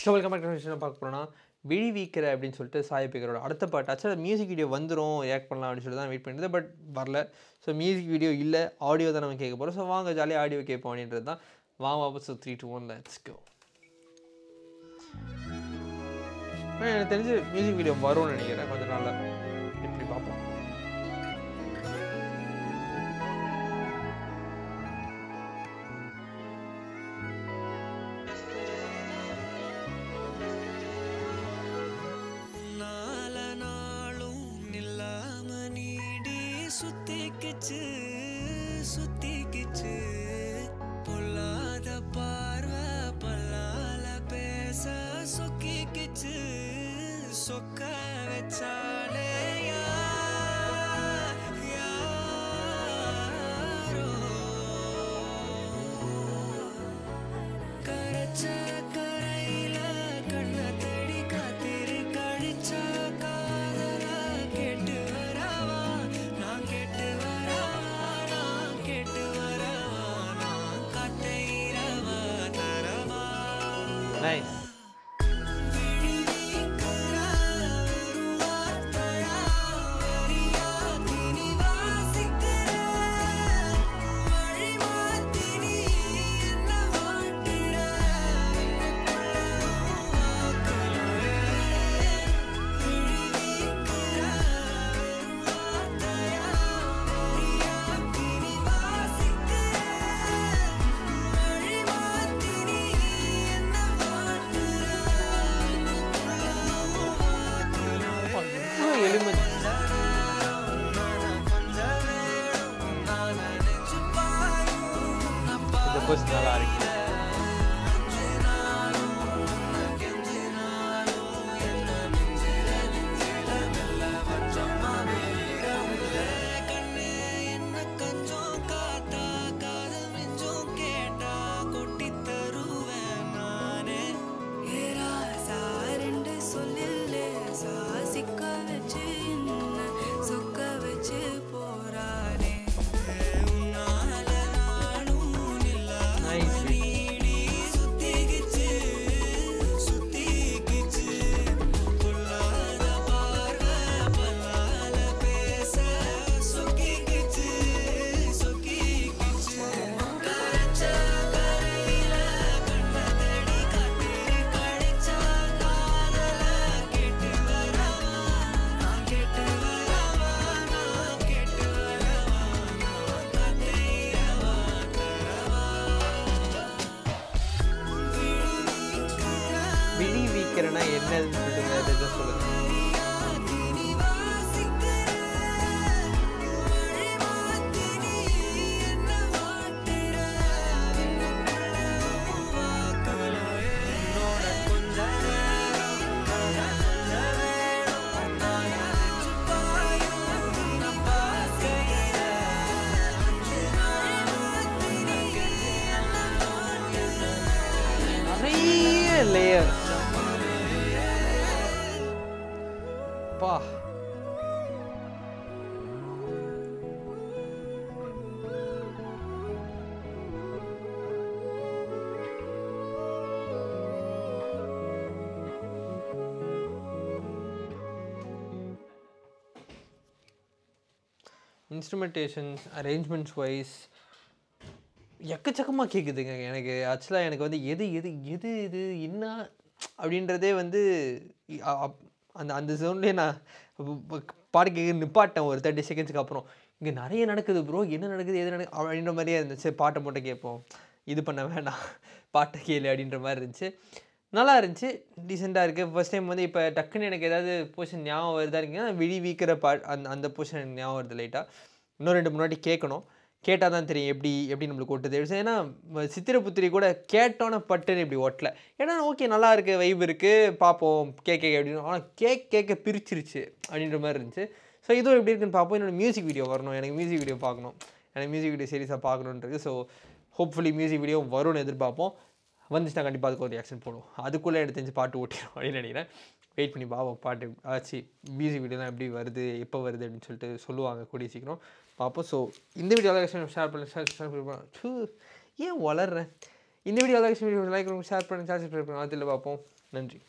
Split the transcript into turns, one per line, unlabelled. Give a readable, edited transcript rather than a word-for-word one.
So welcome back to பார்க்க போகிறோன்னா விழி வீக்கிற அப்படின்னு சொல்லிட்டு சாய் பிகரோட அடுத்த பாட்டு ஆக்சுவலாக மியூசிக் வீடியோ வந்துடும் ரியாக்ட் பண்ணலாம் அப்படின்னு சொல்லி தான் வெயிட் பண்ணியிருந்தேன். பட் வரல. ஸோ மியூசிக் வீடியோ இல்லை, ஆடியோ தான் நம்ம கேட்க போகிறோம். ஸோ வாங்க ஜாலியாக ஆடியோ கேட்போம் அப்படின்றது தான். வாங்க. So 3, 2, 1 let's go. எனக்கு தெரிஞ்சு மியூசிக் வீடியோ வரும்னு நினைக்கிறேன். கொஞ்சம் நாளில் எப்படி பார்ப்போம்.
சுத்திக்கிச்சு பொல்லாத பார்வை பல்லால பேச சொக்கிக்கிச்சு சொக்க வச்சாலே யாரோ கரைச்ச கரையில கண்ண தேடி காத்திரு கழிச்சா காதல கேட்டு வரவா நான் கேட்டு
Nice. இந்த போஸ்ட் நல்லா இருக்கு. விழி வீக்கிறனா என்னன்னு சொல்லுங்க, சொல்லுங்க. நிறைய லேயர் பா. இன்ஸ்ட்ருமெண்டேஷன்ஸ் அரேஞ்ச்மெண்ட்ஸ் வைஸ் எக்கச்சக்கமாக கேட்குதுங்க. எனக்கு ஆக்சுவலாக எனக்கு வந்து எது எது எது இது என்ன அப்படின்றதே வந்து அந்த அந்த ஜோன்லேயே நான் பாட்டு கேட்க நிப்பாட்டேன் ஒரு 30 செகண்ட்ஸ்க்கு அப்புறம். இங்கே நிறைய நடக்குது ப்ரோ, என்ன நடக்குது எது நடக்குது அப்படின்ற மாதிரியே இருந்துச்சு. பாட்டை மட்டும் கேட்போம், இது பண்ண வேண்டாம், பாட்டை கேளு அப்படின்ற மாதிரி இருந்துச்சு. நல்லா இருந்துச்சு, டீசெண்டாக இருக்குது. ஃபர்ஸ்ட் டைம் வந்து இப்போ டக்குன்னு எனக்கு ஏதாவது போர்ஷன் ஞாபகம் வருதா இருக்குங்க, விழி வீக்கிற அந்த போர்ஷன் எனக்கு ஞாபகம் வருது லைட்டாக. இன்னும் 2 முன்னாடி கேட்கணும், கேட்டால் தான் தெரியும் எப்படி நம்மளுக்கு ஒட்டுது. ஏன்னா சித்திரபுத்திரி கூட கேட்டோன்னே பட்டுன்னு இப்படி ஒட்டலை. ஏன்னா ஓகே நல்லா இருக்குது, வைப் இருக்குது, பார்ப்போம் கேட்க அப்படின்னு. ஆனால் கேட்க பிரிச்சிருச்சு அப்படின்ற மாதிரி இருந்துச்சு. ஸோ இதுவும் எப்படி இருக்குன்னு பார்ப்போம். என்னோடய மியூசிக் வீடியோ வரணும், எனக்கு மியூசிக் வீடியோ பார்க்கணும், எனக்கு மியூசிக் வீடியோ சீரியஸாக பார்க்கணுன்றது. ஸோ ஹோப்ஃபுல்லி மியூசிக் வீடியோ வரும்னு எதிர்பார்ப்போம். வந்துச்சுன்னா கண்டிப்பாக அதுக்கு ஒரு ரியாக்ஷன் போடுவோம். அதுக்குள்ளே எடுத்து தெரிஞ்சு பாட்டு ஓட்டிடும் அப்படின்னு நினைக்கிறேன். வெயிட் பண்ணி பார்ப்போம் பாட்டு ஆச்சு மியூசிக் வீடியோலாம் எப்படி வருது, எப்போ வருது அப்படின்னு சொல்லிட்டு சொல்லுவாங்க கூடிய சீக்கிரம் பார்ப்போம். ஸோ இந்த வீடியோவில் ஷேர் பண்ண ஏன் வளர்றேன். இந்த வீடியோவில் லைக் ஷேர் பண்ணி சப்ஸ்கிரைப் பண்ணுங்க. அதில் பார்ப்போம். நன்றி.